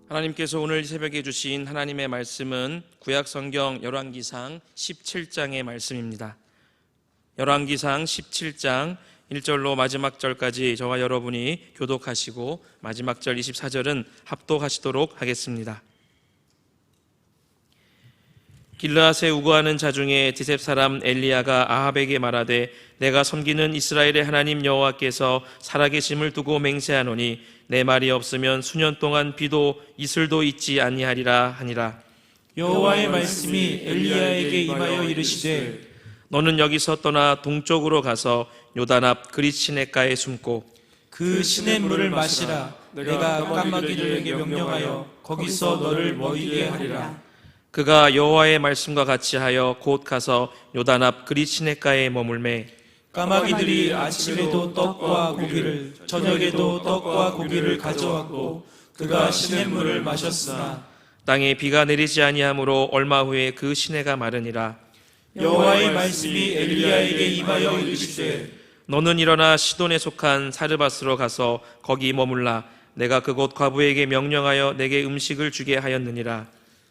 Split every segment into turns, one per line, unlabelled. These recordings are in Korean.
하나님께서 오늘 새벽에 주신 하나님의 말씀은 구약성경 열왕기상 17장의 말씀입니다. 열왕기상 17장 1절로 마지막 절까지 저와 여러분이 교독하시고 마지막 절 24절은 합독하시도록 하겠습니다. 길르앗에 우거하는 자 중에 디셉 사람 엘리야가 아합에게 말하되 내가 섬기는 이스라엘의 하나님 여호와께서 살아계심을 두고 맹세하노니 내 말이 없으면 수년 동안 비도 이슬도 있지 아니하리라 하니라.
여호와의 말씀이 엘리야에게 임하여 이르시되
너는 여기서 떠나 동쪽으로 가서 요단 앞 그릿 시냇가에 숨고
그 시냇물을 마시라. 내가 까마귀들에게 명령하여 거기서 너를 먹이게 하리라.
그가 여호와의 말씀과 같이 하여 곧 가서 요단 앞 그릿 시냇가에 머물매
까마귀들이 아침에도 떡과 고기를 저녁에도 떡과 고기를 가져왔고 그가 시냇물을 마셨으나
땅에 비가 내리지 아니하므로 얼마 후에 그 시내가 마르니라.
여호와의 말씀이 엘리야에게 임하여 이르시되
너는 일어나 시돈에 속한 사르밧으로 가서 거기 머물라. 내가 그곳 과부에게 명령하여 내게 음식을 주게 하였느니라.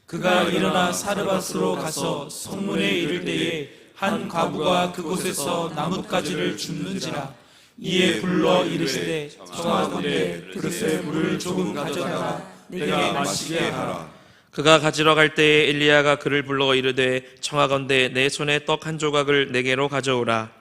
그가 일어나 사르밧으로 가서 성문에 이를 때에 한 과부가 그곳에서 나뭇가지를 줍는지라. 이에 불러 이르시되 청하건대 그릇에 물을 조금 가져다가 내게 마시게 하라.
그가 가지러 갈 때에 엘리야가 그를 불러 이르되 청하건대 내 손에 떡 한 조각을 내게로 가져오라.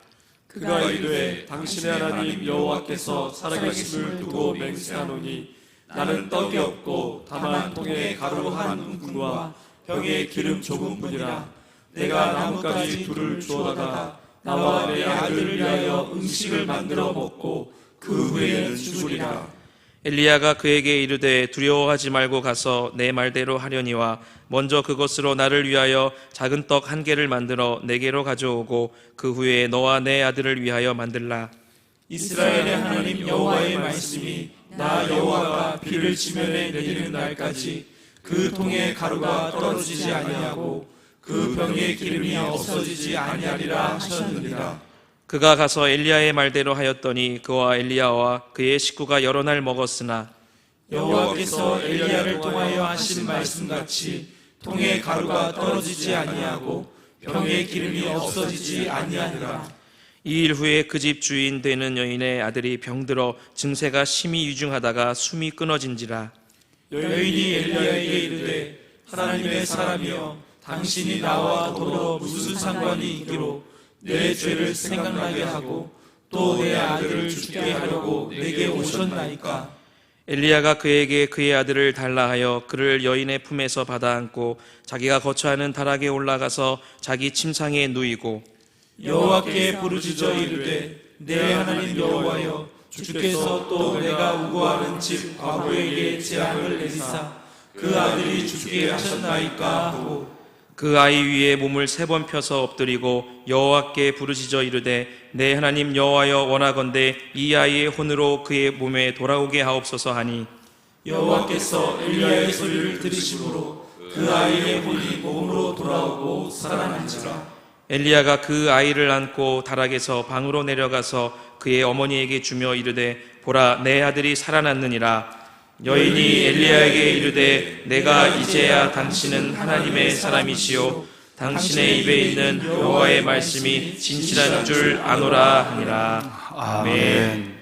그가 이르되 당신의 하나님 여호와께서 살아계심을 두고 맹세하노니 나는 떡이 없고 다만 통에 가루 한 움큼과 병에 기름 조금뿐이라. 내가 나뭇가지 둘을 주어다가 나와 내 아들을 위하여 음식을 만들어 먹고 그 후에는 죽으리라.
엘리야가 그에게 이르되 두려워하지 말고 가서 내 말대로 하려니와 먼저 그것으로 나를 위하여 작은 떡 한 개를 만들어 내게로 가져오고 그 후에 너와 내 아들을 위하여 만들라.
이스라엘의 하나님 여호와의 말씀이 나 여호와가 비를 지면에 내리는 날까지 그 통에 가루가 떨어지지 아니하고 그 병에 기름이 없어지지 아니하리라 하셨느니라.
그가 가서 엘리야의 말대로 하였더니 그와 엘리야와 그의 식구가 여러 날 먹었으나
여호와께서 엘리야를 통하여 하신 말씀같이 통에 가루가 떨어지지 아니하고 병에 기름이 없어지지 아니하니라.
이 일 후에 그 집 주인 되는 여인의 아들이 병들어 증세가 심히 유중하다가 숨이 끊어진지라.
여인이 엘리야에게 이르되 하나님의 사람이여 당신이 나와 더불어 무슨 상관이 있기로 내 죄를 생각나게 하고 또 내 아들을 죽게 하려고 내게 오셨나이까.
엘리야가 그에게 그의 아들을 달라 하여 그를 여인의 품에서 받아 안고 자기가 거처하는 다락에 올라가서 자기 침상에 누이고
여호와께 부르짖어 이르되 내 하나님 여호와여 주께서 또 내가 우거하는 집 과부에게 재앙을 내리사 그 아들이 죽게 하셨나이까 하고
그 아이 위에 몸을 3번 펴서 엎드리고 여호와께 부르짖어 이르되 내 하나님 여호와여 원하건대 이 아이의 혼으로 그의 몸에 돌아오게 하옵소서 하니
여호와께서 엘리야의 소리를 들으심으로 그 아이의 혼이 몸으로 돌아오고 살아난지라.
엘리야가 그 아이를 안고 다락에서 방으로 내려가서 그의 어머니에게 주며 이르되 보라 내 아들이 살아났느니라. 여인이 엘리야에게 이르되 내가 이제야 당신은 하나님의 사람이시요 당신의 입에 있는 여호와의 말씀이 진실한 줄 아노라 하니라. 아멘.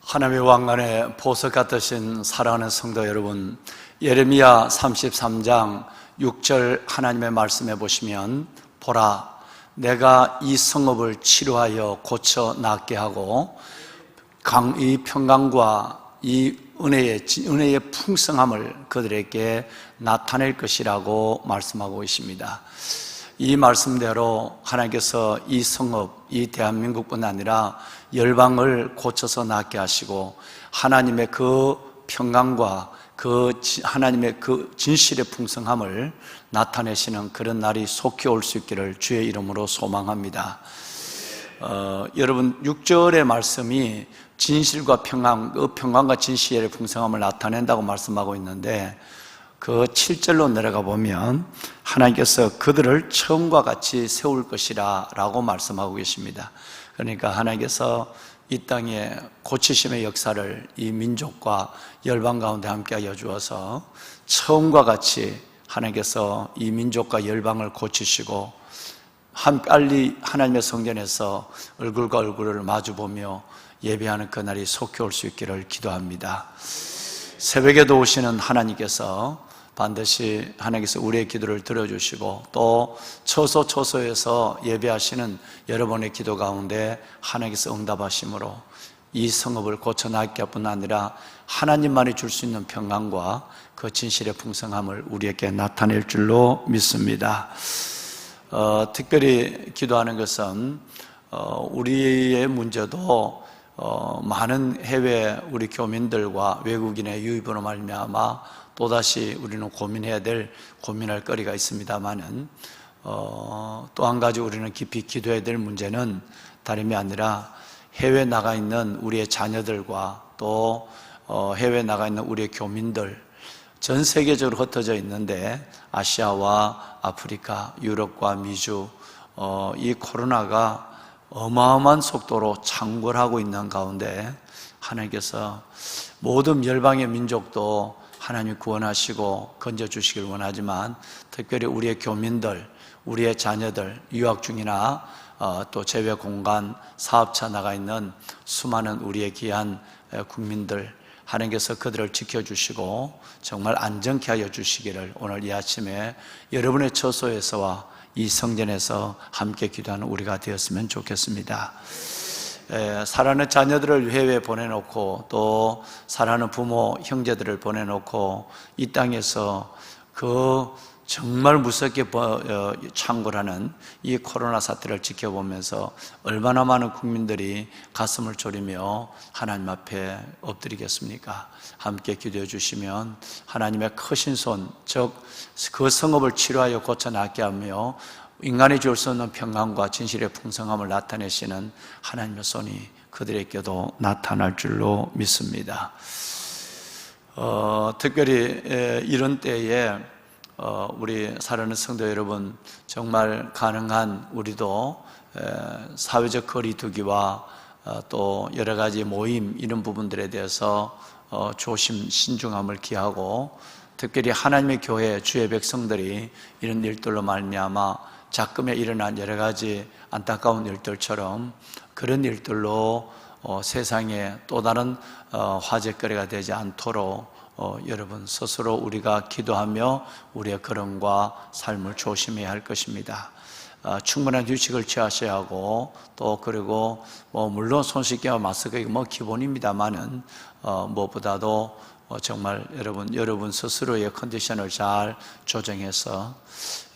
하나님의 왕관에 보석 같으신 사랑하는 성도 여러분, 예레미야 33장 6절 하나님의 말씀해 보시면 보라 내가 이 성읍을 치료하여 고쳐 낫게 하고 이 평강과 이 은혜의 풍성함을 그들에게 나타낼 것이라고 말씀하고 있습니다. 이 말씀대로 하나님께서 이 성읍, 이 대한민국뿐 아니라 열방을 고쳐서 낫게 하시고 하나님의 그 평강과 하나님의 그 진실의 풍성함을 나타내시는 그런 날이 속히 올 수 있기를 주의 이름으로 소망합니다. 여러분 6절의 말씀이 진실과 평강, 그 평강과 진실의 풍성함을 나타낸다고 말씀하고 있는데 그 7절로 내려가 보면 하나님께서 그들을 처음과 같이 세울 것이라 라고 말씀하고 계십니다. 그러니까 하나님께서 이 땅에 고치심의 역사를 이 민족과 열방 가운데 함께하여 주어서 처음과 같이 하나님께서 이 민족과 열방을 고치시고 빨리 하나님의 성전에서 얼굴과 얼굴을 마주보며 예배하는 그날이 속히 올 수 있기를 기도합니다. 새벽에도 오시는 하나님께서 반드시 하나님께서 우리의 기도를 들어주시고 또 처소처소에서 예배하시는 여러분의 기도 가운데 하나님께서 응답하심으로 이 성읍을 고쳐나가게 뿐 아니라 하나님만이 줄 수 있는 평강과 그 진실의 풍성함을 우리에게 나타낼 줄로 믿습니다. 특별히 기도하는 것은 우리의 문제도 많은 해외 우리 교민들과 외국인의 유입으로 말미암아 또다시 우리는 고민할 거리가 있습니다만은 또 한 가지 우리는 깊이 기도해야 될 문제는 다름이 아니라 해외 나가 있는 우리의 자녀들과 또 해외 나가 있는 우리의 교민들, 전 세계적으로 흩어져 있는데 아시아와 아프리카, 유럽과 미주, 이 코로나가 어마어마한 속도로 창궐하고 있는 가운데 하나님께서 모든 열방의 민족도 하나님 구원하시고 건져주시길 원하지만 특별히 우리의 교민들, 우리의 자녀들, 유학 중이나 또 재외 공간, 사업차 나가 있는 수많은 우리의 귀한 국민들, 하나님께서 그들을 지켜주시고 정말 안전케 하여 주시기를 오늘 이 아침에 여러분의 처소에서와 이 성전에서 함께 기도하는 우리가 되었으면 좋겠습니다. 사랑하는 자녀들을 해외에 보내놓고 또 사랑하는 부모, 형제들을 보내놓고 이 땅에서 그 정말 무섭게 창궐하는 이 코로나 사태를 지켜보면서 얼마나 많은 국민들이 가슴을 졸이며 하나님 앞에 엎드리겠습니까? 함께 기도해 주시면 하나님의 크신 손, 즉 그 성읍을 치료하여 고쳐나게 하며 인간이 줄 수 없는 평강과 진실의 풍성함을 나타내시는 하나님의 손이 그들에게도 나타날 줄로 믿습니다. 특별히 이런 때에 우리 사랑하는 성도 여러분, 정말 가능한 우리도 사회적 거리두기와 또 여러 가지 모임 이런 부분들에 대해서 조심 신중함을 기하고 특별히 하나님의 교회 주의 백성들이 이런 일들로 말미암아 작금에 일어난 여러 가지 안타까운 일들처럼 그런 일들로 세상에 또 다른 화제거리가 되지 않도록 여러분 스스로 우리가 기도하며 우리의 걸음과 삶을 조심해야 할 것입니다. 충분한 휴식을 취하셔야 하고 또 그리고 물론 손 씻기와 마스크가 기본입니다만은 무엇보다도 정말 여러분 스스로의 컨디션을 잘 조정해서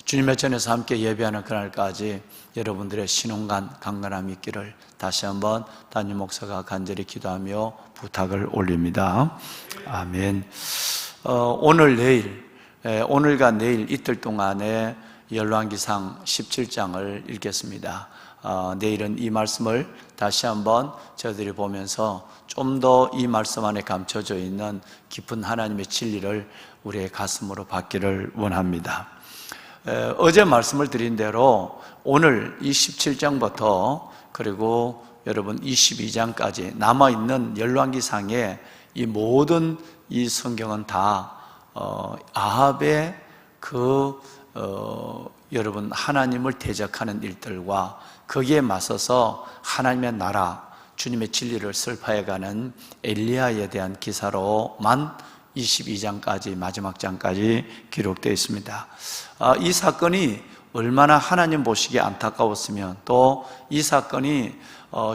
주님의 전에서 함께 예배하는 그날까지 여러분들의 신혼간 강건함이 있기를 다시 한번 담임 목사가 간절히 기도하며 부탁을 올립니다. 아멘. 오늘과 내일 이틀 동안에 열왕기상 17장을 읽겠습니다. 내일은 이 말씀을 다시 한번 저희들이 보면서 좀 더 이 말씀 안에 감춰져 있는 깊은 하나님의 진리를 우리의 가슴으로 받기를 원합니다. 어제 말씀을 드린 대로 오늘 이 17장부터 그리고 여러분 22장까지 남아있는 열왕기상의 이 모든 이 성경은 다 아합의 여러분 하나님을 대적하는 일들과 거기에 맞서서 하나님의 나라 주님의 진리를 설파해가는 엘리야에 대한 기사로만 22장까지 마지막 장까지 기록되어 있습니다. 이 사건이 얼마나 하나님 보시기에 안타까웠으면 또 이 사건이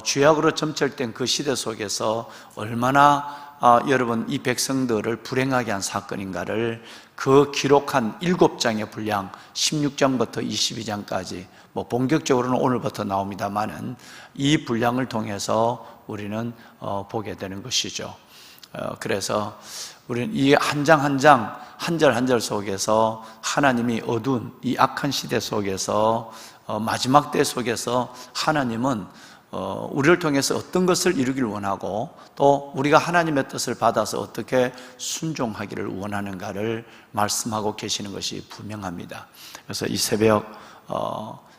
죄악으로 점철된 그 시대 속에서 얼마나 여러분 이 백성들을 불행하게 한 사건인가를 그 기록한 7장의 분량 16장부터 22장까지 본격적으로는 오늘부터 나옵니다만은 이 분량을 통해서 우리는 보게 되는 것이죠. 그래서 우리는 이 한 장 한 장 한 절 한 절 속에서 하나님이 어두운 이 악한 시대 속에서 마지막 때 속에서 하나님은 우리를 통해서 어떤 것을 이루길 원하고 또 우리가 하나님의 뜻을 받아서 어떻게 순종하기를 원하는가를 말씀하고 계시는 것이 분명합니다. 그래서 이 새벽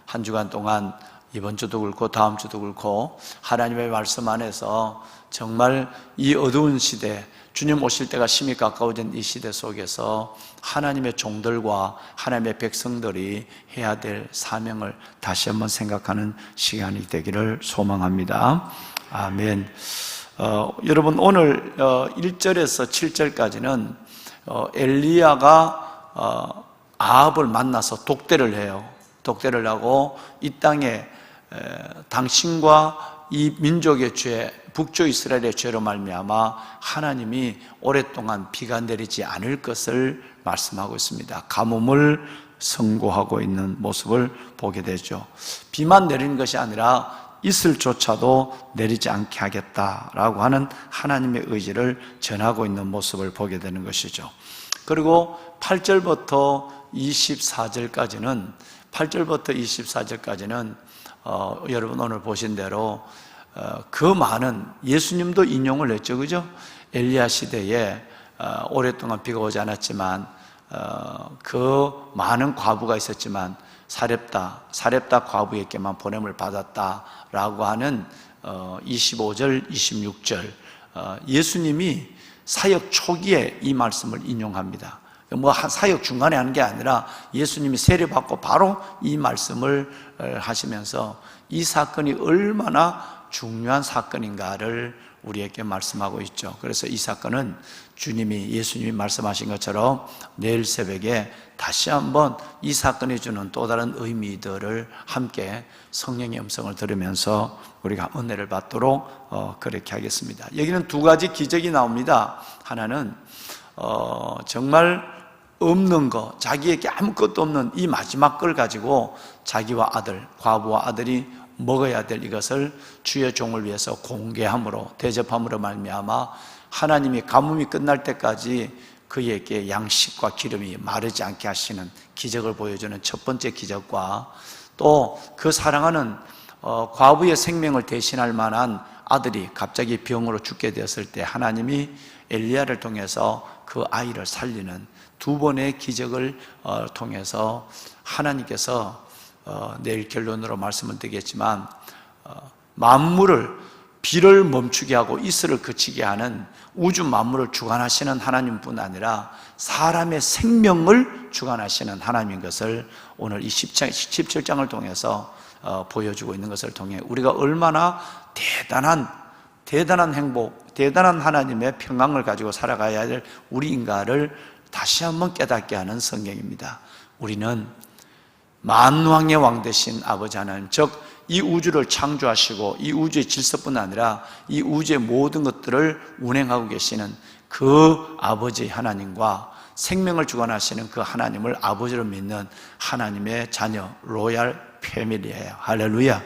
한 주간 동안 이번 주도 그렇고 다음 주도 그렇고 하나님의 말씀 안에서 정말 이 어두운 시대, 주님 오실 때가 심히 가까워진 이 시대 속에서 하나님의 종들과 하나님의 백성들이 해야 될 사명을 다시 한번 생각하는 시간이 되기를 소망합니다. 아멘. 여러분, 오늘 1절에서 7절까지는 엘리야가 아합을 만나서 독대를 해요. 독대를 하고 이 땅에 당신과 이 민족의 죄, 북쪽 이스라엘의 죄로 말미암아 하나님이 오랫동안 비가 내리지 않을 것을 말씀하고 있습니다. 가뭄을 선고하고 있는 모습을 보게 되죠. 비만 내리는 것이 아니라 이슬조차도 내리지 않게 하겠다라고 하는 하나님의 의지를 전하고 있는 모습을 보게 되는 것이죠. 그리고 8절부터 24절까지는 여러분 오늘 보신 대로 그 많은, 예수님도 인용을 했죠, 그죠? 엘리야 시대에 오랫동안 비가 오지 않았지만 그 많은 과부가 있었지만 사렙다 과부에게만 보냄을 받았다라고 하는 25절, 26절 예수님이 사역 초기에 이 말씀을 인용합니다. 사역 중간에 하는 게 아니라 예수님이 세례받고 바로 이 말씀을 하시면서 이 사건이 얼마나 중요한 사건인가를 우리에게 말씀하고 있죠. 그래서 이 사건은 예수님이 말씀하신 것처럼 내일 새벽에 다시 한번 이 사건이 주는 또 다른 의미들을 함께 성령의 음성을 들으면서 우리가 은혜를 받도록 그렇게 하겠습니다. 여기는 두 가지 기적이 나옵니다. 하나는 정말 없는 것, 자기에게 아무것도 없는 이 마지막 걸 가지고 자기와 아들, 과부와 아들이 먹어야 될 이것을 주의 종을 위해서 공개함으로, 대접함으로 말미암아 하나님이 가뭄이 끝날 때까지 그에게 양식과 기름이 마르지 않게 하시는 기적을 보여주는 첫 번째 기적과, 또 그 사랑하는 과부의 생명을 대신할 만한 아들이 갑자기 병으로 죽게 되었을 때 하나님이 엘리야를 통해서 그 아이를 살리는 두 번의 기적을 통해서 하나님께서 내일 결론으로 말씀을 드리겠지만 만물을, 비를 멈추게 하고 이슬을 그치게 하는 우주 만물을 주관하시는 하나님뿐 아니라 사람의 생명을 주관하시는 하나님인 것을 오늘 이 17장을 통해서 보여주고 있는 것을 통해 우리가 얼마나 대단한 행복, 대단한 하나님의 평강을 가지고 살아가야 될 우리인가를 다시 한번 깨닫게 하는 성경입니다. 우리는 만왕의 왕 되신 아버지 하나님, 즉 이 우주를 창조하시고 이 우주의 질서뿐 아니라 이 우주의 모든 것들을 운행하고 계시는 그 아버지 하나님과 생명을 주관하시는 그 하나님을 아버지로 믿는 하나님의 자녀, 로얄 패밀리예요. 할렐루야.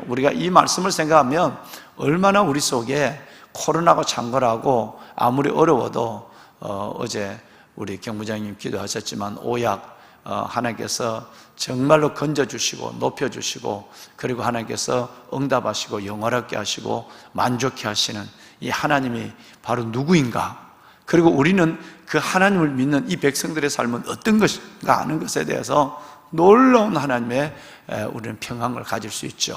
우리가 이 말씀을 생각하면 얼마나 우리 속에 코로나가 창궐하고 아무리 어려워도 어제 우리 경무장님 기도하셨지만 오약 하나님께서 정말로 건져주시고 높여주시고 그리고 하나님께서 응답하시고 영원하게 하시고 만족해 하시는 이 하나님이 바로 누구인가, 그리고 우리는 그 하나님을 믿는 이 백성들의 삶은 어떤 것인가 하는 것에 대해서 놀라운 하나님의 우리는 평강을 가질 수 있죠.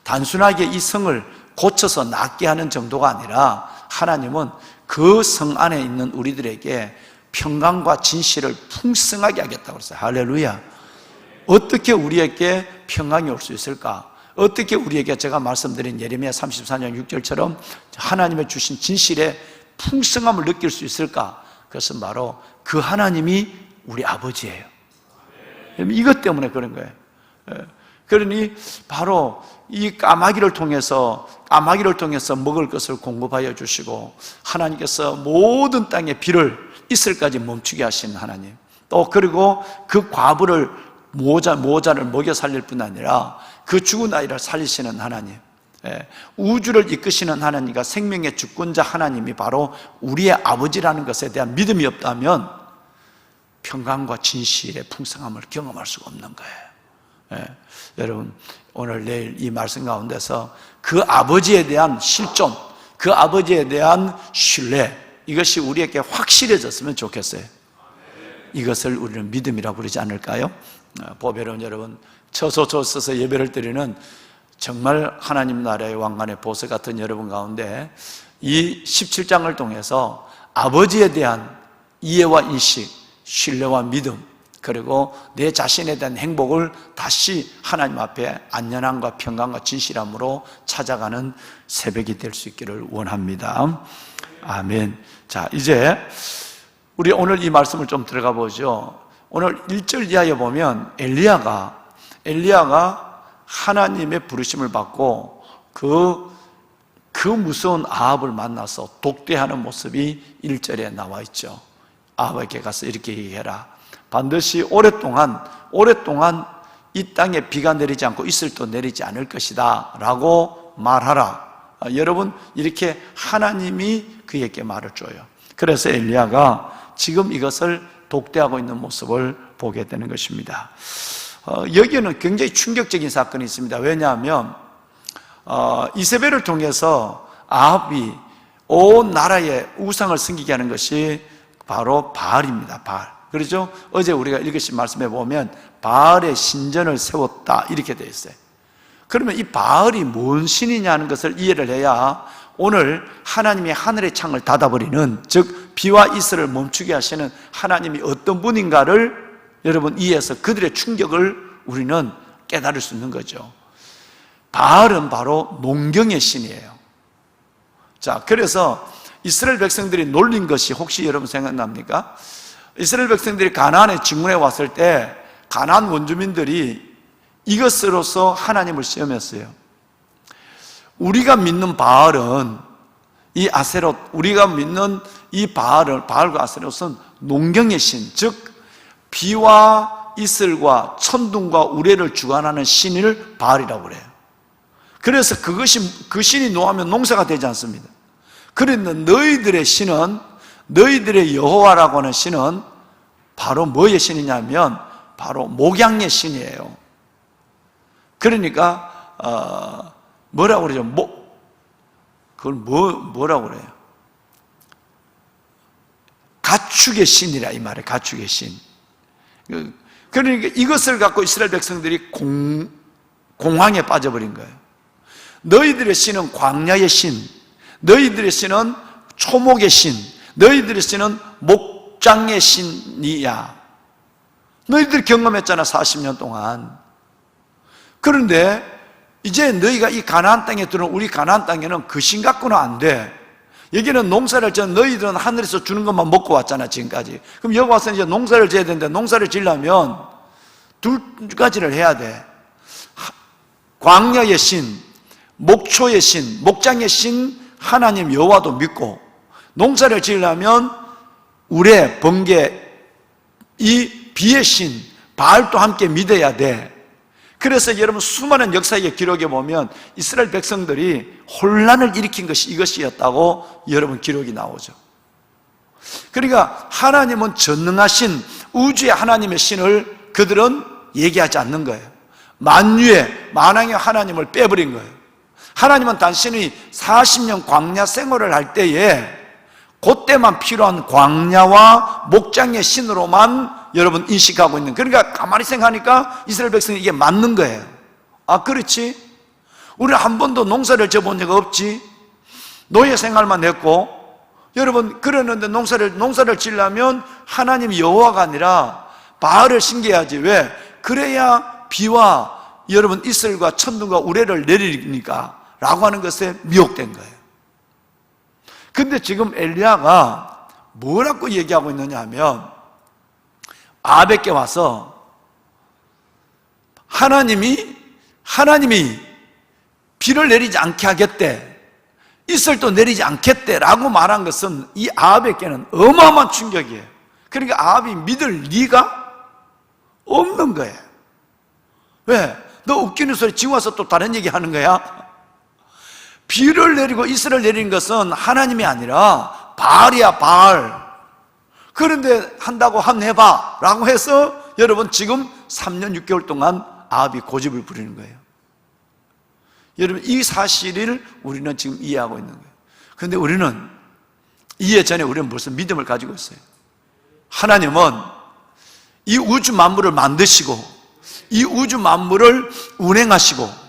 단순하게 이 성을 고쳐서 낫게 하는 정도가 아니라 하나님은 그 성 안에 있는 우리들에게 평강과 진실을 풍성하게 하겠다고 그랬어요. 할렐루야. 어떻게 우리에게 평강이 올 수 있을까? 어떻게 우리에게 제가 말씀드린 예레미야 34장 6절처럼 하나님의 주신 진실의 풍성함을 느낄 수 있을까? 그것은 바로 그 하나님이 우리 아버지예요. 이것 때문에 그런 거예요. 그러니 바로 이 까마귀를 통해서 먹을 것을 공급하여 주시고 하나님께서 모든 땅의 비를 이슬까지 멈추게 하시는 하나님, 또 그리고 그 과부를 모자를 먹여 살릴 뿐 아니라 그 죽은 아이를 살리시는 하나님, 우주를 이끄시는 하나님과 생명의 주권자 하나님이 바로 우리의 아버지라는 것에 대한 믿음이 없다면 평강과 진실의 풍성함을 경험할 수가 없는 거예요. 여러분, 오늘 내일 이 말씀 가운데서 그 아버지에 대한 실존, 그 아버지에 대한 신뢰, 이것이 우리에게 확실해졌으면 좋겠어요. 이것을 우리는 믿음이라고 부르지 않을까요? 보배로운 여러분, 처소처 예배를 드리는 정말 하나님 나라의 왕관의 보석 같은 여러분 가운데 이 17장을 통해서 아버지에 대한 이해와 인식, 신뢰와 믿음, 그리고 내 자신에 대한 행복을 다시 하나님 앞에 안전함과 평강과 진실함으로 찾아가는 새벽이 될 수 있기를 원합니다. 아멘. 자, 이제 우리 오늘 이 말씀을 좀 들어가 보죠. 오늘 1절 이하에 보면 엘리야가 하나님의 부르심을 받고 그 무서운 아합을 만나서 독대하는 모습이 1절에 나와 있죠. 아합에게 가서 이렇게 얘기해라. 반드시 오랫동안 이 땅에 비가 내리지 않고 이슬도 내리지 않을 것이다 라고 말하라. 여러분, 이렇게 하나님이 그에게 말을 줘요. 그래서 엘리야가 지금 이것을 독대하고 있는 모습을 보게 되는 것입니다. 여기에는 굉장히 충격적인 사건이 있습니다. 왜냐하면 이세벨을 통해서 아합이 온 나라에 우상을 섬기게 하는 것이 바로 바알입니다. 바알. 그렇죠? 어제 우리가 읽으신 말씀에 보면 바알의 신전을 세웠다 이렇게 되어 있어요. 그러면 이 바알이 뭔 신이냐 하는 것을 이해를 해야 오늘 하나님이 하늘의 창을 닫아버리는, 즉 비와 이슬을 멈추게 하시는 하나님이 어떤 분인가를 여러분 이해해서 그들의 충격을 우리는 깨달을 수 있는 거죠. 바알은 바로 농경의 신이에요. 자, 그래서 이스라엘 백성들이 놀린 것이 혹시 여러분 생각납니까? 이스라엘 백성들이 가나안에 진군해 왔을 때 가나안 원주민들이 이것으로서 하나님을 시험했어요. 우리가 믿는 바알은 이 아세롯, 우리가 믿는 이 바알과 아세롯은 농경의 신, 즉 비와 이슬과 천둥과 우레를 주관하는 신을 바알이라고 그래요. 그래서 그 신이 노하면 농사가 되지 않습니다. 그런데 너희들의 신은, 너희들의 여호와라고 하는 신은 바로 뭐의 신이냐면 바로 목양의 신이에요. 그러니까 뭐라고 그러죠? 그걸 뭐라고 그래요? 가축의 신이라 이 말이에요. 가축의 신. 그러니까 이것을 갖고 이스라엘 백성들이 공황에 빠져버린 거예요. 너희들의 신은 광야의 신, 너희들의 신은 초목의 신, 너희들의 신은 목장의 신이야. 너희들 경험했잖아, 40년 동안. 그런데 이제 너희가 이 가나안 땅에 들어온 우리 가나안 땅에는 그 신 갖고는 안 돼. 여기는 농사를 지어 너희들은 하늘에서 주는 것만 먹고 왔잖아, 지금까지. 그럼 여기 와서 이제 농사를 지어야 되는데 농사를 지으려면 두 가지를 해야 돼. 광야의 신, 목초의 신, 목장의 신 하나님 여호와도 믿고, 농사를 지으려면 우레, 번개, 이 비의 신 바알도 함께 믿어야 돼. 그래서 여러분 수많은 역사의 기록에 보면 이스라엘 백성들이 혼란을 일으킨 것이 이것이었다고 여러분 기록이 나오죠. 그러니까 하나님은 전능하신 우주의 하나님의 신을 그들은 얘기하지 않는 거예요. 만유의 만왕의 하나님을 빼버린 거예요. 하나님은 단순히 40년 광야 생활을 할 때에 그때만 필요한 광야와 목장의 신으로만 여러분 인식하고 있는, 그러니까 가만히 생각하니까 이스라엘 백성이 이게 맞는 거예요. 아, 그렇지? 우리는 한 번도 농사를 지어본 적 없지. 노예 생활만 했고, 여러분 그러는데 농사를 지으려면 하나님 여호와가 아니라 바알을 섬겨야지. 왜? 그래야 비와 여러분 이슬과 천둥과 우레를 내리니까 라고 하는 것에 미혹된 거예요. 근데 지금 엘리야가 뭐라고 얘기하고 있느냐 하면 아합에게 와서 하나님이 비를 내리지 않게 하겠대, 이슬도 내리지 않겠대 라고 말한 것은 이 아합에게는 어마어마한 충격이에요. 그러니까 아합이 믿을 리가 없는 거예요. 왜? 너 웃기는 소리 지금 와서 또 다른 얘기 하는 거야? 비를 내리고 이슬을 내리는 것은 하나님이 아니라 바알이야, 바알. 그런데 한다고 한번 해봐 라고 해서 여러분 지금 3년 6개월 동안 아합이 고집을 부리는 거예요. 여러분 이 사실을 우리는 지금 이해하고 있는 거예요. 그런데 우리는 이해 전에 우리는 무슨 믿음을 가지고 있어요. 하나님은 이 우주 만물을 만드시고 이 우주 만물을 운행하시고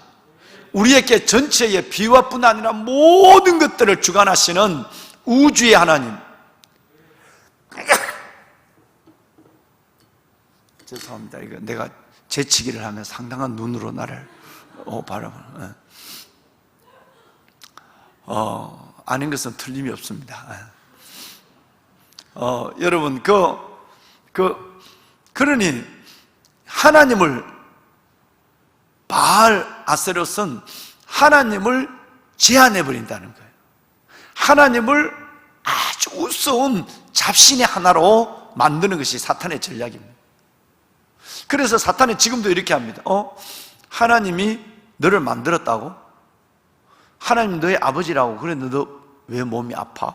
우리에게 전체의 비와뿐 아니라 모든 것들을 주관하시는 우주의 하나님, 죄송합니다. 이거 내가 재치기를 하면 상당한 눈으로 나를 바라보는, 아닌 것은 틀림이 없습니다. 여러분, 그러니 하나님을, 바알 아세롯은 하나님을 제한해버린다는 거예요. 하나님을 아주 우스운 잡신의 하나로 만드는 것이 사탄의 전략입니다. 그래서 사탄은 지금도 이렇게 합니다. 하나님이 너를 만들었다고? 하나님 너의 아버지라고. 그런데 너 왜 몸이 아파?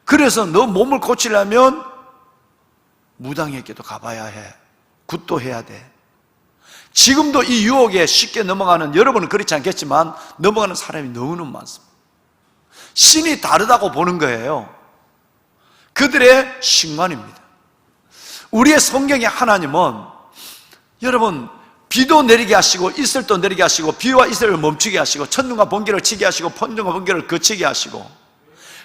그래서 너 몸을 고치려면 무당에게도 가봐야 해. 굿도 해야 돼. 지금도 이 유혹에 쉽게 넘어가는, 여러분은 그렇지 않겠지만 넘어가는 사람이 너무너무 많습니다. 신이 다르다고 보는 거예요. 그들의 신관입니다. 우리의 성경의 하나님은, 여러분, 비도 내리게 하시고 이슬도 내리게 하시고 비와 이슬을 멈추게 하시고 천둥과 번개를 치게 하시고 천둥과 번개를 그치게 하시고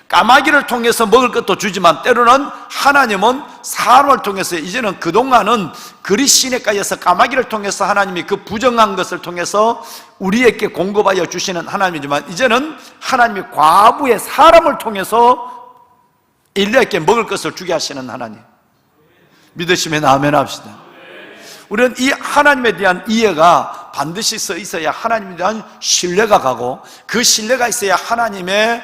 까마귀를 통해서 먹을 것도 주지만 때로는 하나님은 사람을 통해서, 이제는 그동안은 그리시네가에서 까마귀를 통해서 하나님이 그 부정한 것을 통해서 우리에게 공급하여 주시는 하나님이지만, 이제는 하나님이 과부의 사람을 통해서 인류에게 먹을 것을 주게 하시는 하나님. 믿으시면 아멘 합시다. 우리는 이 하나님에 대한 이해가 반드시 써 있어야 하나님에 대한 신뢰가 가고, 그 신뢰가 있어야 하나님의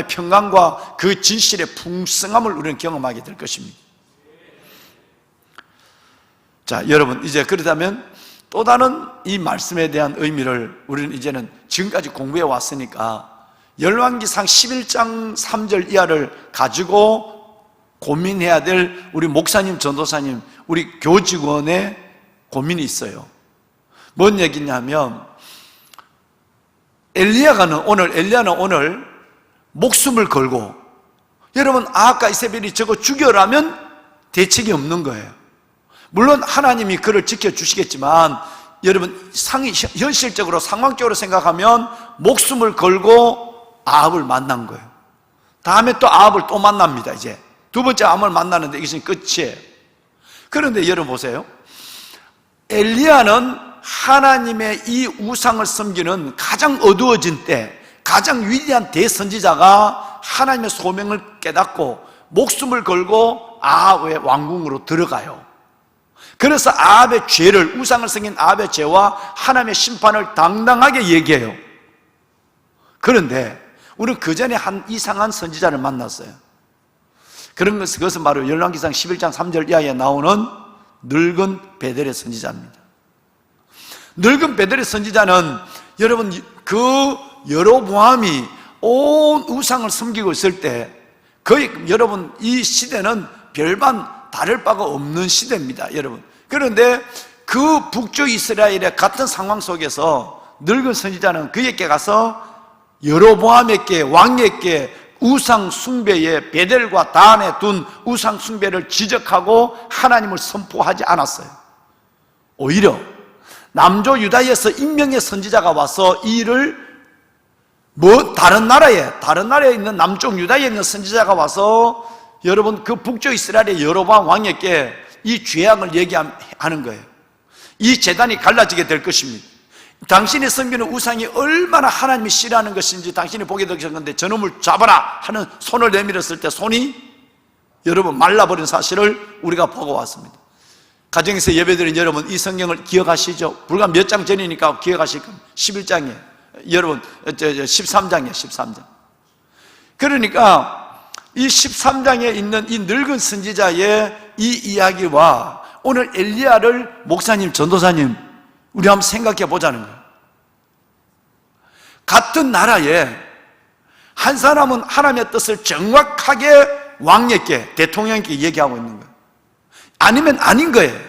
평강과 그 진실의 풍성함을 우리는 경험하게 될 것입니다. 자, 여러분, 이제 그렇다면 또 다른 이 말씀에 대한 의미를 우리는 이제는 지금까지 공부해 왔으니까 열왕기상 11장 3절 이하를 가지고 고민해야 될 우리 목사님, 전도사님, 우리 교직원의 고민이 있어요. 뭔 얘기냐면, 엘리야는 오늘 목숨을 걸고, 여러분, 아합과 이세벨이 저거 죽여라면 대책이 없는 거예요. 물론 하나님이 그를 지켜주시겠지만, 여러분, 현실적으로 상황적으로 생각하면 목숨을 걸고 아합을 만난 거예요. 다음에 또 아합을 또 만납니다. 이제 두 번째 아합을 만나는데 이것은 끝이에요. 그런데 여러분 보세요. 엘리야는 하나님의 이 우상을 섬기는 가장 어두워진 때, 가장 위대한 대선지자가 하나님의 소명을 깨닫고 목숨을 걸고 아합의 왕궁으로 들어가요. 그래서 아합의 죄를, 우상을 섬긴 아합의 죄와 하나님의 심판을 당당하게 얘기해요. 그런데 우리는 그 전에 한 이상한 선지자를 만났어요. 그것은 바로 열왕기상 11장 3절 이하에 나오는 늙은 베델의 선지자입니다. 늙은 베델의 선지자는, 여러분, 그 여로보암이 온 우상을 섬기고 있을 때, 거의 여러분 이 시대는 별반 다를 바가 없는 시대입니다, 여러분. 그런데 그 북쪽 이스라엘의 같은 상황 속에서 늙은 선지자는 그에게 가서 여로보암에게, 왕에게 우상 숭배의 베델과 단에 둔 우상 숭배를 지적하고 하나님을 선포하지 않았어요. 오히려 남조 유다에서 임명의 선지자가 와서 이 일을, 다른 나라에 있는 남쪽 유다에 있는 선지자가 와서, 여러분, 그 북쪽 이스라엘의 여로보암 왕에게 이 죄악을 얘기하는 거예요. 이 재단이 갈라지게 될 것입니다. 당신이 섬기는 우상이 얼마나 하나님이 싫어하는 것인지 당신이 보게 되셨는데, 저놈을 잡아라 하는 손을 내밀었을 때 손이, 여러분, 말라버린 사실을 우리가 보고 왔습니다. 가정에서 예배드린 여러분, 이 성경을 기억하시죠? 불과 몇 장 전이니까 기억하실 겁니다. 11장에, 여러분, 13장이에요, 13장. 그러니까 이 13장에 있는 이 늙은 선지자의 이 이야기와 오늘 엘리야를, 목사님, 전도사님, 우리 한번 생각해 보자는 거예요. 같은 나라에 한 사람은 하나님의 뜻을 정확하게 왕에게, 대통령에게 얘기하고 있는 거예요. 아니면 아닌 거예요.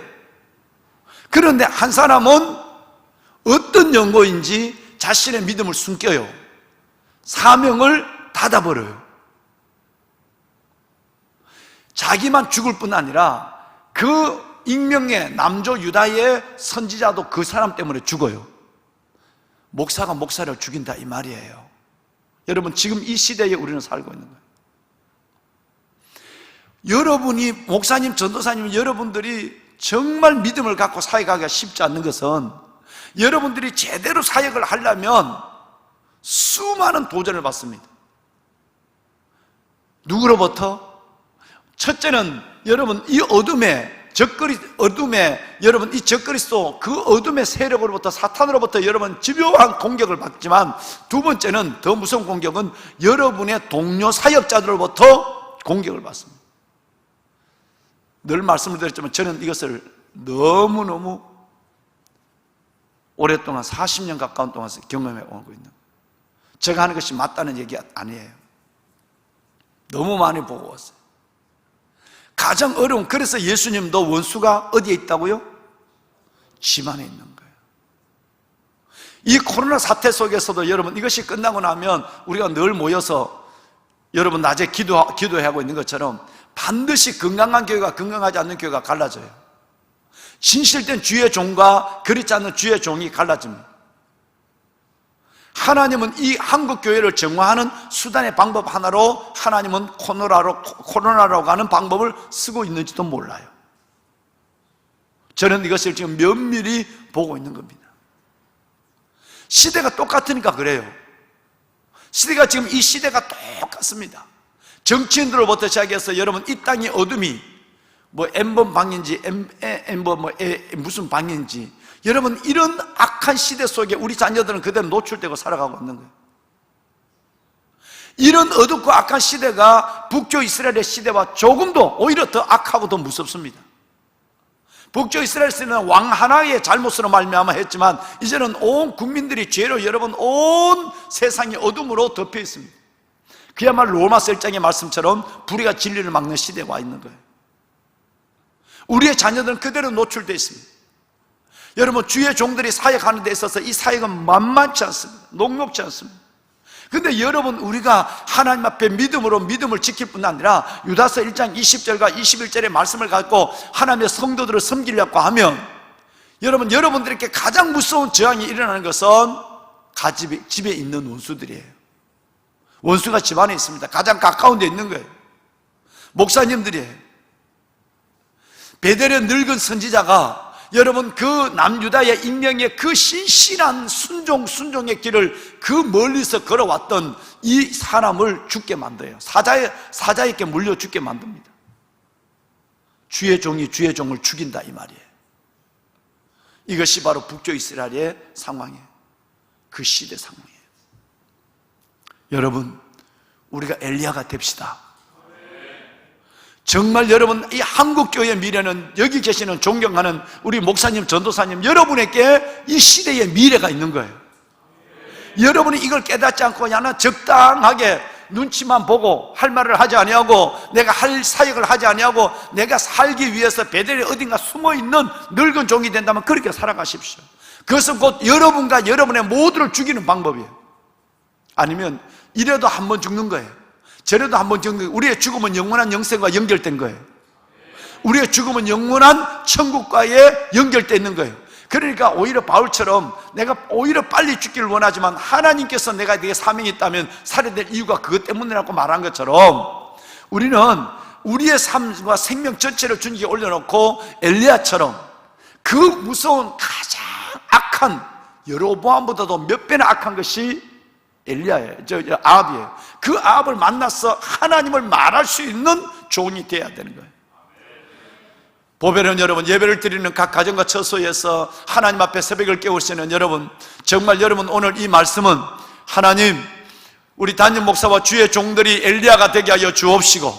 그런데 한 사람은 어떤 연고인지 자신의 믿음을 숨겨요. 사명을 닫아버려요. 자기만 죽을 뿐 아니라 그 익명의 남조 유다의 선지자도 그 사람 때문에 죽어요. 목사가 목사를 죽인다 이 말이에요. 여러분, 지금 이 시대에 우리는 살고 있는 거예요. 여러분이, 목사님, 전도사님, 여러분들이 정말 믿음을 갖고 사역하기가 쉽지 않는 것은 여러분들이 제대로 사역을 하려면 수많은 도전을 받습니다. 누구로부터? 첫째는 여러분 이 여러분 이 적그리스도 그 어둠의 세력으로부터, 사탄으로부터 여러분 집요한 공격을 받지만, 두 번째는 더 무서운 공격은 여러분의 동료 사역자들로부터 공격을 받습니다. 늘 말씀을 드렸지만 저는 이것을 너무너무 오랫동안 40년 가까운 동안 경험해 오고 있는 거예요. 제가 하는 것이 맞다는 얘기 아니에요. 너무 많이 보고 왔어요. 가장 어려운, 그래서 예수님도 원수가 어디에 있다고요? 집 안에 있는 거예요. 이 코로나 사태 속에서도 여러분, 이것이 끝나고 나면 우리가 늘 모여서 여러분 낮에 기도하고 있는 것처럼 반드시 건강한 교회가 건강하지 않는 교회가 갈라져요. 진실된 주의 종과 그렇지 않는 주의 종이 갈라집니다. 하나님은 이 한국 교회를 정화하는 수단의 방법 하나로 하나님은 코로나로 가는 방법을 쓰고 있는지도 몰라요. 저는 이것을 지금 면밀히 보고 있는 겁니다. 시대가 똑같으니까 그래요. 시대가 지금 이 시대가 똑같습니다. 정치인들로부터 시작해서 여러분 이 땅의 어둠이 뭐 N번 방인지 N번 무슨 방인지, 여러분 이런 악한 시대 속에 우리 자녀들은 그대로 노출되고 살아가고 있는 거예요. 이런 어둡고 악한 시대가 북조 이스라엘의 시대와 조금도 오히려 더 악하고 더 무섭습니다. 북조 이스라엘 시대는 왕 하나의 잘못으로 말미암아 했지만 이제는 온 국민들이 죄로 여러분 온 세상이 어둠으로 덮여 있습니다. 그야말로 로마서 1장의 말씀처럼 불의가 진리를 막는 시대가 와 있는 거예요. 우리의 자녀들은 그대로 노출되어 있습니다. 여러분, 주의 종들이 사역하는 데 있어서 이 사역은 만만치 않습니다. 녹록지 않습니다. 그런데 여러분, 우리가 하나님 앞에 믿음을 지킬 뿐 아니라 유다서 1장 20절과 21절의 말씀을 갖고 하나님의 성도들을 섬기려고 하면, 여러분들에게 가장 무서운 저항이 일어나는 것은 집에 있는 원수들이에요. 원수가 집 안에 있습니다. 가장 가까운 데 있는 거예요. 목사님들이에요. 베델의 늙은 선지자가 여러분 그 남유다의 인명의 그 신실한 순종의 길을 그 멀리서 걸어왔던 이 사람을 죽게 만들어요. 사자에게 물려 죽게 만듭니다. 주의 종이 주의 종을 죽인다 이 말이에요. 이것이 바로 북조 이스라엘의 상황이에요. 그 시대 상황이에요. 여러분, 우리가 엘리야가 됩시다. 정말 여러분, 이 한국교회의 미래는 여기 계시는 존경하는 우리 목사님, 전도사님 여러분에게 이 시대의 미래가 있는 거예요. 여러분이 이걸 깨닫지 않고 그냥 적당하게 눈치만 보고 할 말을 하지 아니하고 내가 할 사역을 하지 아니하고 내가 살기 위해서 베델에 어딘가 숨어있는 늙은 종이 된다면 그렇게 살아가십시오. 그것은 곧 여러분과 여러분의 모두를 죽이는 방법이에요. 아니면 이래도 한 번 죽는 거예요. 저래도 한 번 죽는 거예요. 우리의 죽음은 영원한 영생과 연결된 거예요. 우리의 죽음은 영원한 천국과의 연결되어 있는 거예요. 그러니까 오히려 바울처럼 내가 오히려 빨리 죽기를 원하지만 하나님께서 내가 네게 사명이 있다면 살아야 될 이유가 그것 때문이라고 말한 것처럼 우리는 우리의 삶과 생명 전체를 주님께 올려놓고 엘리야처럼 그 무서운 가장 악한 여로보암보다도 몇 배나 악한 것이 엘리야예요. 아합이에요. 그 아합을 만나서 하나님을 말할 수 있는 종이 되어야 되는 거예요. 보배는 여러분, 예배를 드리는 각 가정과 처소에서 하나님 앞에 새벽을 깨우시는 여러분, 정말 여러분 오늘 이 말씀은 하나님, 우리 담임 목사와 주의 종들이 엘리야가 되게 하여 주옵시고,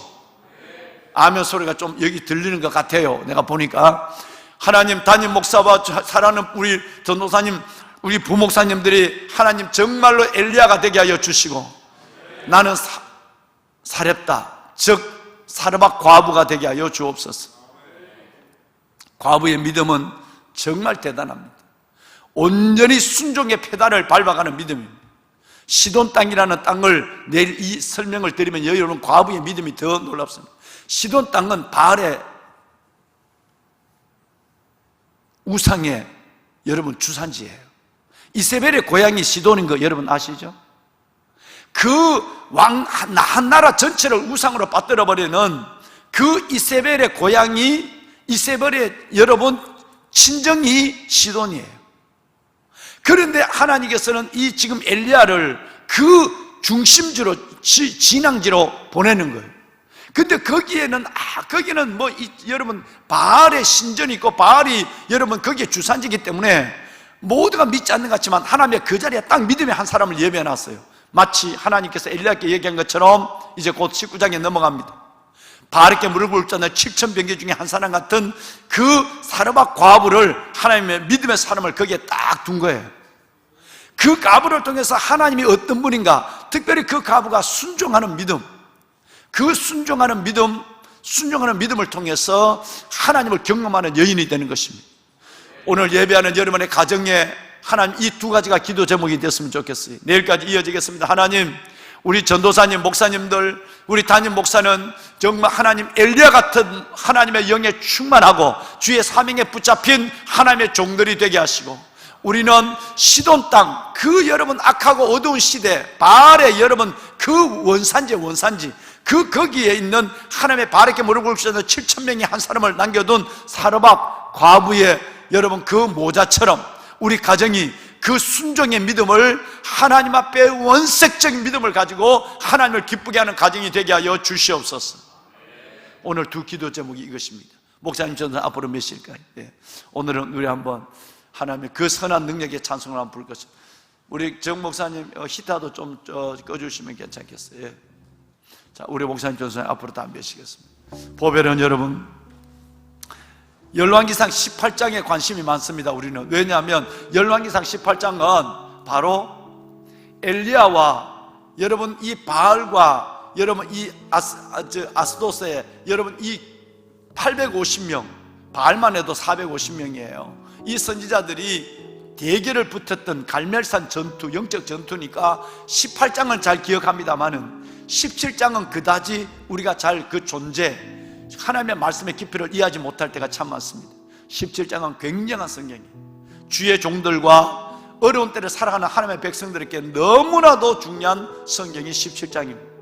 아멘 소리가 좀 여기 들리는 것 같아요. 내가 보니까 하나님, 담임 목사와 사랑하는 우리 전도사님, 우리 부목사님들이 하나님 정말로 엘리야가 되게 하여 주시고, 나는 사렙다, 즉 사르밧 과부가 되게 하여 주옵소서. 과부의 믿음은 정말 대단합니다. 온전히 순종의 페달을 밟아가는 믿음입니다. 시돈 땅이라는 땅을 내일 이 설명을 드리면 여러분 과부의 믿음이 더 놀랍습니다. 시돈 땅은 바알의 우상의 여러분 주산지예요. 이세벨의 고향이 시돈인 거 여러분 아시죠? 그 한 나라 전체를 우상으로 빠뜨려버리는 그 이세벨의 고향이, 이세벨의 여러분 친정이 시돈이에요. 그런데 하나님께서는 이 지금 엘리야를 그 중심지로, 진앙지로 보내는 거예요. 근데 거기에는 여러분 바알의 신전이 있고, 바알이 여러분 거기에 주산지이기 때문에 모두가 믿지 않는 것 같지만 하나님의 그 자리에 딱 믿음의 한 사람을 예배해놨어요. 마치 하나님께서 엘리야께 얘기한 것처럼 이제 곧 19장에 넘어갑니다. 바알에게 무릎을 꿇잖아요. 7,000병기 중에 한 사람 같은 그 사르밧 과부를, 하나님의 믿음의 사람을 거기에 딱 둔 거예요. 그 과부를 통해서 하나님이 어떤 분인가, 특별히 그 과부가 순종하는 믿음, 그 순종하는 믿음을 통해서 하나님을 경험하는 여인이 되는 것입니다. 오늘 예배하는 여러분의 가정에 하나님 이 두 가지가 기도 제목이 됐으면 좋겠어요. 내일까지 이어지겠습니다. 하나님, 우리 전도사님, 목사님들, 우리 담임 목사는 정말 하나님 엘리야 같은 하나님의 영에 충만하고 주의 사명에 붙잡힌 하나님의 종들이 되게 하시고, 우리는 시돈 땅, 그 여러분 악하고 어두운 시대, 바알의 여러분 그 원산지, 거기에 있는 하나님의 바알에게 무릎을 꿇으시는 7,000명의 한 사람을 남겨둔 사르밧 과부의 여러분 그 모자처럼 우리 가정이 그 순종의 믿음을, 하나님 앞에 원색적인 믿음을 가지고 하나님을 기쁘게 하는 가정이 되게 하여 주시옵소서. 오늘 두 기도 제목이 이것입니다. 목사님 저는 앞으로 몇 시일까요? 예. 오늘은 우리 한번 하나님의 그 선한 능력의 찬송을 한번 부를 것입니다. 우리 정 목사님 히타도 좀 꺼주시면 괜찮겠어요. 예. 자, 우리 목사님 전도사님 앞으로 다 모시겠습니다. 보배는 여러분, 열왕기상 18장에 관심이 많습니다. 우리는 왜냐하면 열왕기상 18장은 바로 엘리야와 여러분 이 바알과 여러분 이 아스도스의 여러분 이 850명, 바알만 해도 450명이에요. 이 선지자들이 대결을 붙었던 갈멜산 전투, 영적 전투니까 18장은 잘 기억합니다만은 17장은 그다지 우리가 잘 그 존재, 하나님의 말씀의 깊이를 이해하지 못할 때가 참 많습니다. 17장은 굉장한 성경이에요. 주의 종들과 어려운 때를 살아가는 하나님의 백성들에게 너무나도 중요한 성경이 17장입니다.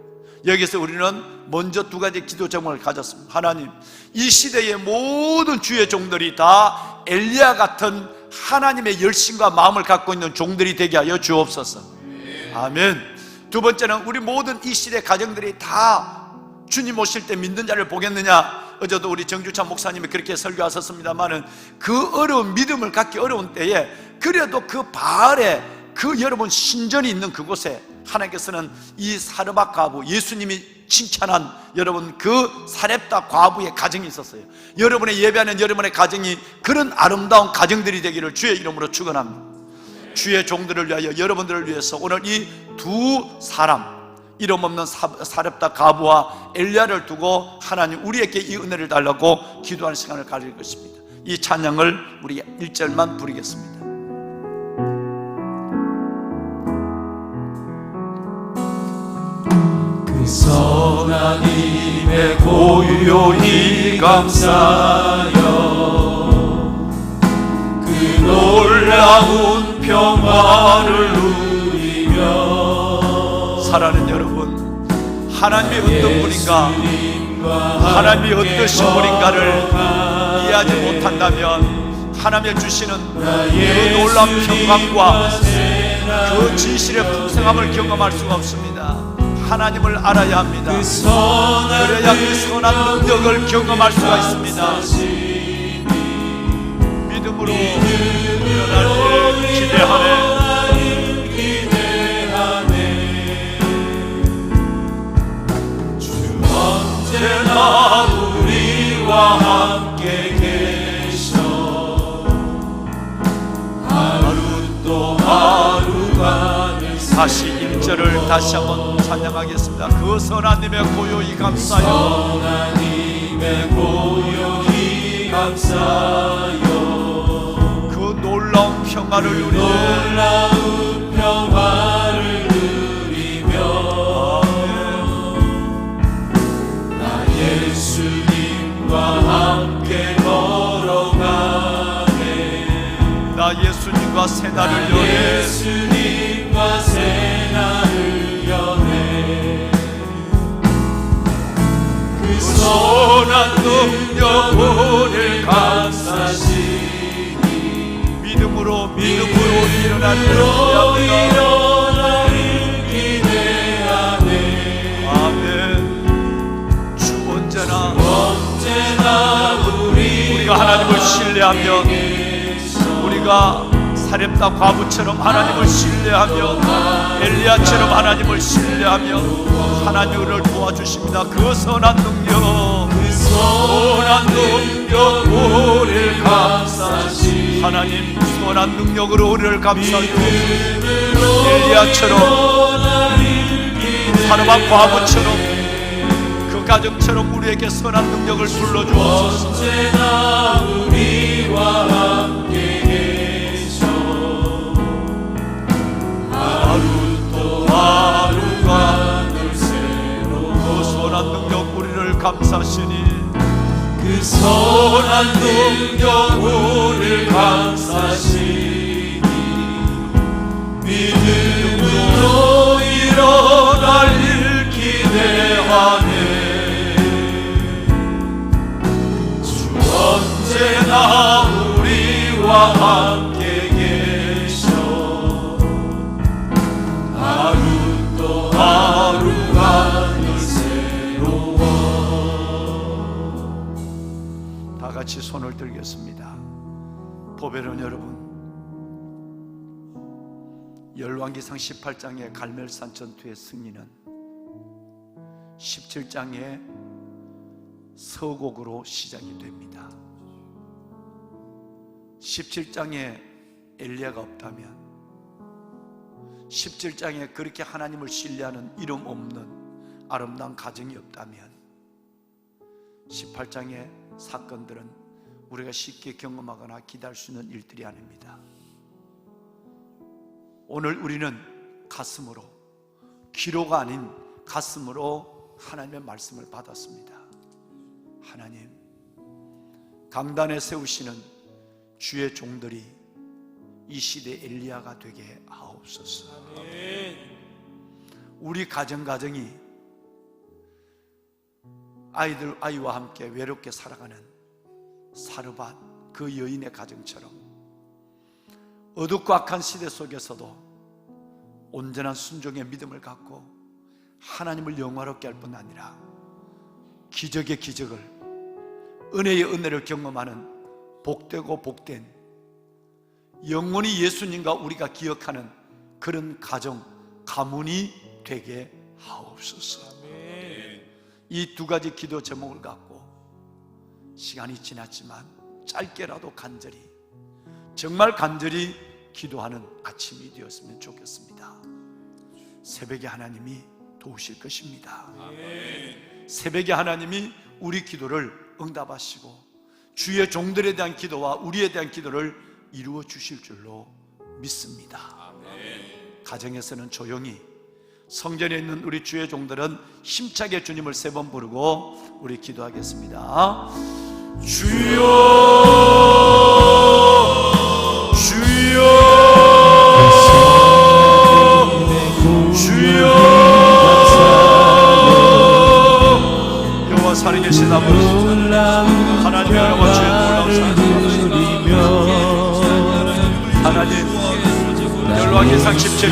여기서 우리는 먼저 두 가지 기도 제목을 가졌습니다. 하나님, 이 시대의 모든 주의 종들이 다 엘리야 같은 하나님의 열심과 마음을 갖고 있는 종들이 되게 하여 주옵소서. 아멘. 두 번째는 우리 모든 이 시대 가정들이 다 주님 오실 때 믿는 자를 보겠느냐. 어제도 우리 정주찬 목사님이 그렇게 설교하셨습니다만은 그 어려운 믿음을 갖기 어려운 때에 그래도 그 바알의 그 여러분 신전이 있는 그곳에 하나님께서는 이 사르밧 과부, 예수님이 칭찬한 여러분 그 사렙다 과부의 가정이 있었어요. 여러분의 예배하는 여러분의 가정이 그런 아름다운 가정들이 되기를 주의 이름으로 축원합니다. 주의 종들을 위하여, 여러분들을 위해서 오늘 이 두 사람, 이름 없는 사렙다 과부와 엘리야를 두고 하나님 우리에게 이 은혜를 달라고 기도하는 시간을 가질 것입니다. 이 찬양을 우리 1절만 부르겠습니다.
그 선한 힘에 고요히 감사하여 그 놀라운 평화를 누리며
사랑하는 여러분, 하나님이 어떤 분인가, 하나님이 어떠신 분인가를 이해하지 못한다면 하나님이 주시는 그 놀라운 평강과 그 진실의 풍성함을 경험할 수가 없습니다. 하나님을 알아야 합니다. 그래야 그 선한 능력을 경험할 수가 있습니다. 믿음으로 일어날 때 기대하네.
언제나 우리와 함께 계셔 하루 또 하루가
다시 1절을 다시 한번 찬양하겠습니다. 그 선하님의 고요히 감사요,
선하님의 고요히 감사요
그 놀라운 평화를 누리며
놀라운 평화를 누리며 나 예수님과 함께 걸어가네
예수님과 새날을 여해
예수님과 새날을 여해 그 선한 능력 오늘 감사시니
믿음으로 일어나는
일어나를 기대하네
아멘. 주 언제나
우리가
하나님을 신뢰하며 우리가 사렙다 과부처럼 하나님을 신뢰하며 엘리야처럼 하나님을 신뢰하며 하나님을 도와주십니다. 그 선한 능력
우리를 감사시
하나님 선한 능력으로 우리를 감싸요. 엘리야처럼 사르밧 과부처럼 그 가정처럼 우리에게 선한 능력을 불러주옵소서.
언제나 우리와 함께 계셔 하루 또 하루가 늘 새로워
그 선한 능력 우리를 감싸시니
그 선한 능력 우리를 감사시니 믿음으로 일어날 일 기대하네 주 언제나 우리와 함께 계셔 하루 또 하루가 늘 새로워
다 같이 손을 들겠습니다. 보배론 여러분, 열왕기상 18장의 갈멜산 전투의 승리는 17장의 서곡으로 시작이 됩니다. 17장에 엘리야가 없다면, 17장에 그렇게 하나님을 신뢰하는 이름 없는 아름다운 가정이 없다면 18장의 사건들은 우리가 쉽게 경험하거나 기대할 수 있는 일들이 아닙니다. 오늘 우리는 가슴으로, 귀로가 아닌 가슴으로 하나님의 말씀을 받았습니다. 하나님, 강단에 세우시는 주의 종들이 이 시대 엘리야가 되게 하옵소서. 우리 가정이 아이와 함께 외롭게 살아가는 사르밧 그 여인의 가정처럼 어둡고 악한 시대 속에서도 온전한 순종의 믿음을 갖고 하나님을 영화롭게 할 뿐 아니라 기적의 기적을, 은혜의 은혜를 경험하는 복되고 복된, 영원히 예수님과 우리가 기억하는 그런 가정, 가문이 되게 하옵소서. 이 두 가지 기도 제목을 갖고 시간이 지났지만 짧게라도 간절히, 정말 간절히 기도하는 아침이 되었으면 좋겠습니다. 새벽에 하나님이 도우실 것입니다. 새벽에 하나님이 우리 기도를 응답하시고 주의 종들에 대한 기도와 우리에 대한 기도를 이루어 주실 줄로 믿습니다. 가정에서는 조용히, 성전에 있는 우리 주의 종들은 힘차게 주님을 3번 부르고 우리 기도하겠습니다. 주여, 주여, 주여. 여호와 살아계신 아버지, 하나님의 영광 주의 놀라운 사랑, 하나님 열왕기상 17장